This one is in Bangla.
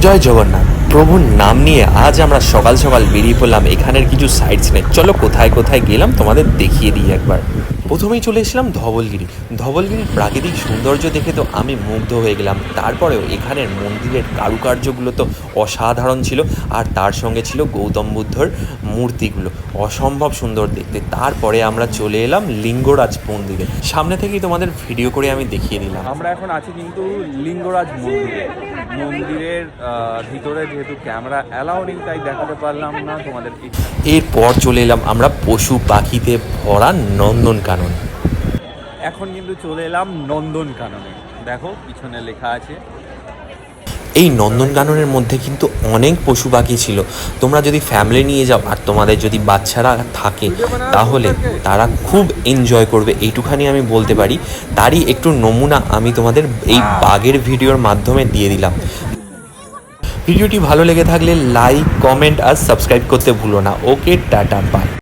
জয় জগন্নাথ। প্রভুর নাম নিয়ে আজ আমরা সকাল সকাল বেরিয়ে পড়লাম এখানের কিছু সাইট সিনে। চলো কোথায় কোথায় গেলাম তোমাদের দেখিয়ে দিই একবার। প্রথমেই চলে এসেছিলাম ধবলগিরি। ধবলগিরির প্রাকৃতিক সৌন্দর্য দেখে তো আমি মুগ্ধ হয়ে গেলাম। তারপরেও এখানের মন্দিরের কারুকার্যগুলো তো অসাধারণ ছিল, আর তার সঙ্গে ছিল গৌতম বুদ্ধর মূর্তিগুলো অসম্ভব সুন্দর দেখতে। তারপরে আমরা চলে এলাম লিঙ্গরাজ মন্দিরে। সামনে থেকেই তোমাদের ভিডিও করে আমি দেখিয়ে দিলাম। আমরা এখন আছি কিন্তু লিঙ্গরাজ মন্দিরে। মন্দিরের ভিতরে যেহেতু ক্যামেরা অ্যালাউ নেই তাই দেখাতে পারলাম না তোমাদের। এরপর চলে এলাম আমরা পশু পাখিতে ভরা নন্দনকানন। এখন কিন্তু চলে এলাম নন্দনকাননে। দেখো পিছনে লেখা আছে। এই নন্দনকাননের মধ্যে কিন্তু অনেক পশু পাখি ছিল। তোমরা যদি ফ্যামিলি নিয়ে যাও আর তোমাদের যদি বাচ্চারা থাকে তাহলে তারা খুব এনজয় করবে, এইটুখানি আমি বলতে পারি। তারই একটু নমুনা আমি তোমাদের এই বাঘের ভিডিওর মাধ্যমে দিয়ে দিলাম। ভিডিওটি ভালো লেগে থাকলে লাইক, কমেন্ট আর সাবস্ক্রাইব করতে ভুলো না। ওকে, টাটা, বাই।